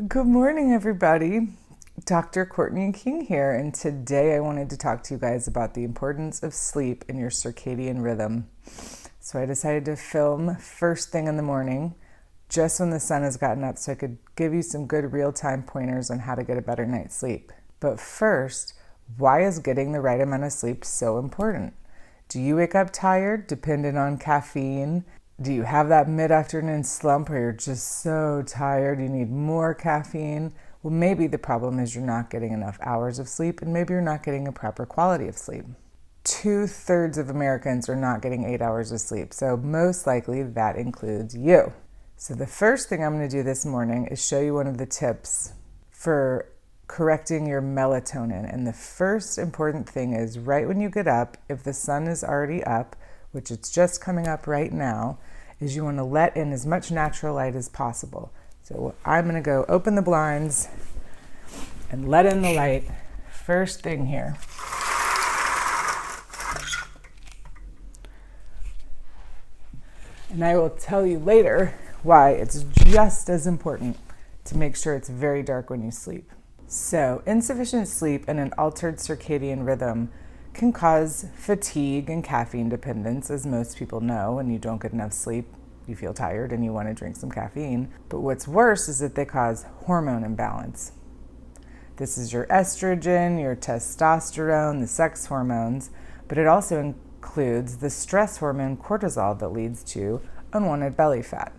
Good morning, everybody. Dr. Courtney King here, and today I wanted to talk to you guys about the importance of sleep in your circadian rhythm. So I decided to film first thing in the morning, just when the sun has gotten up, so I could give you some good real-time pointers on how to get a better night's sleep. But first, why is getting the right amount of sleep so important? Do you wake up tired, dependent on caffeine? Do you have that mid-afternoon slump where you're just so tired you need more caffeine? Well, maybe the problem is you're not getting enough hours of sleep, and maybe you're not getting a proper quality of sleep. 2/3 of Americans are not getting 8 hours of sleep, so most likely that includes you. So the first thing I'm going to do this morning is show you one of the tips for correcting your melatonin. And the first important thing is right when you get up, if the sun is already up, which it's just coming up right now, is you want to let in as much natural light as possible. So I'm going to go open the blinds and let in the light first thing here. And I will tell you later why it's just as important to make sure it's very dark when you sleep. So insufficient sleep and an altered circadian rhythm can cause fatigue and caffeine dependence, as most people know. When you don't get enough sleep, you feel tired and you want to drink some caffeine. But what's worse is that they cause hormone imbalance. This is your estrogen, your testosterone, the sex hormones, but it also includes the stress hormone cortisol that leads to unwanted belly fat.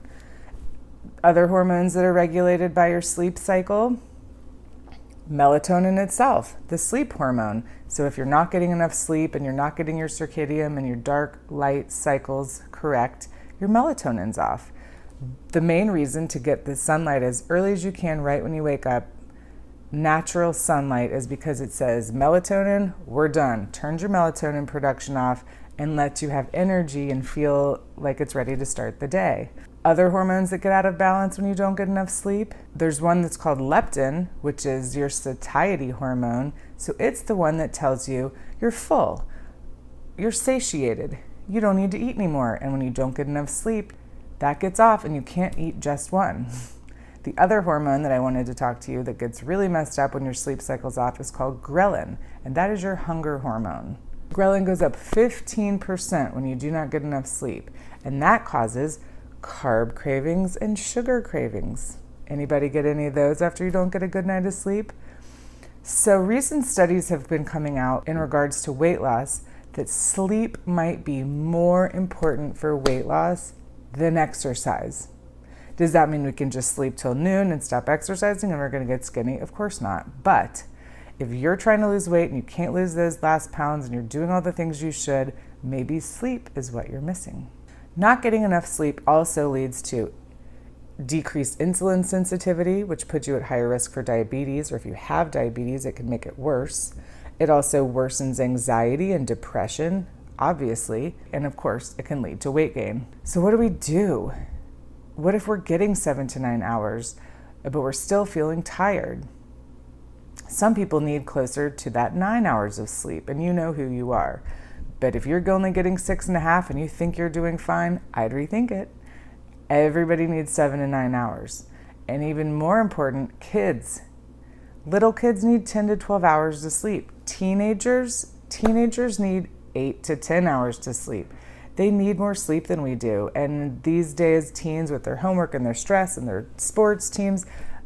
Other hormones that are regulated by your sleep cycle: melatonin itself, the sleep hormone. So if you're not getting enough sleep and you're not getting your circadian and your dark light cycles correct, your melatonin's off. The main reason to get the sunlight as early as you can right when you wake up, natural sunlight, is because it says melatonin, we're done. Turns your melatonin production off and lets you have energy and feel like it's ready to start the day. Other hormones that get out of balance when you don't get enough sleep, there's one that's called leptin, which is your satiety hormone. So it's the one that tells you you're full, you're satiated, you don't need to eat anymore. And when you don't get enough sleep, that gets off and you can't eat just one. The other hormone that I wanted to talk to you that gets really messed up when your sleep cycle's off is called ghrelin, and that is your hunger hormone. Ghrelin goes up 15% when you do not get enough sleep, and that causes carb cravings and sugar cravings. Anybody get any of those after you don't get a good night of sleep? So recent studies have been coming out in regards to weight loss that sleep might be more important for weight loss than exercise. Does that mean we can just sleep till noon and stop exercising and we're going to get skinny? Of course not. But if you're trying to lose weight and you can't lose those last pounds and you're doing all the things you should, maybe sleep is what you're missing. Not getting enough sleep also leads to decreased insulin sensitivity, which puts you at higher risk for diabetes, or if you have diabetes, it can make it worse. It also worsens anxiety and depression, obviously, and of course, it can lead to weight gain. So what do we do? What if we're getting 7 to 9 hours, but we're still feeling tired? Some people need closer to that 9 hours of sleep, and you know who you are. But if you're only getting 6.5 and you think you're doing fine, I'd rethink it. Everybody needs 7 to 9 hours. And even more important, kids. Little kids need 10 to 12 hours to sleep. Teenagers need 8 to 10 hours to sleep. They need more sleep than we do. And these days, teens with their homework and their stress and their sports teams,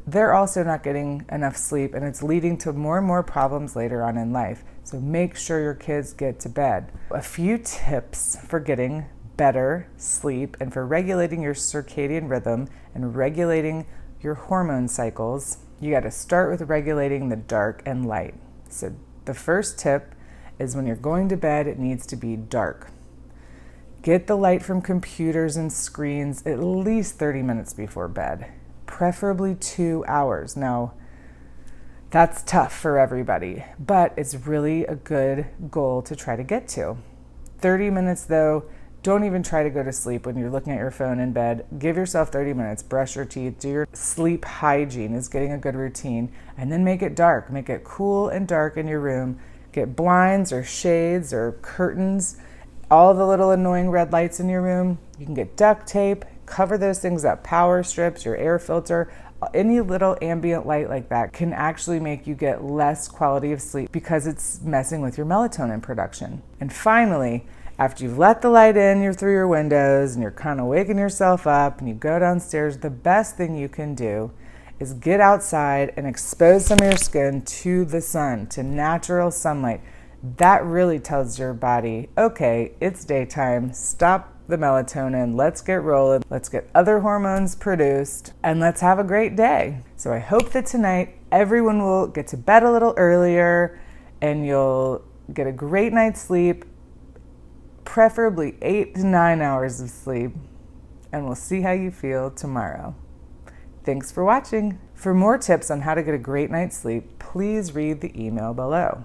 they're also not getting enough sleep, and it's leading to more and more problems later on in life. So make sure your kids get to bed. A few tips for getting better sleep and for regulating your circadian rhythm and regulating your hormone cycles. You got to start with regulating the dark and light. So the first tip is when you're going to bed, it needs to be dark. Get the light from computers and screens at least 30 minutes before bed, preferably 2 hours. Now, that's tough for everybody, but it's really a good goal to try to get to. 30 minutes though, don't even try to go to sleep when you're looking at your phone in bed. Give yourself 30 minutes, brush your teeth, do your sleep hygiene is getting a good routine, and then make it dark. Make it cool and dark in your room. Get blinds or shades or curtains, all the little annoying red lights in your room. You can get duct tape, cover those things up, power strips, your air filter. Any little ambient light like that can actually make you get less quality of sleep because it's messing with your melatonin production. And finally, after you've let the light in through your windows and you're kind of waking yourself up and you go downstairs, the best thing you can do is get outside and expose some of your skin to the sun, to natural sunlight. That really tells your body, okay, it's daytime, stop the melatonin, let's get rolling, let's get other hormones produced, and let's have a great day. So I hope that tonight everyone will get to bed a little earlier and you'll get a great night's sleep, preferably 8 to 9 hours of sleep, and we'll see how you feel tomorrow. Thanks for watching. For more tips on how to get a great night's sleep, please read the email below.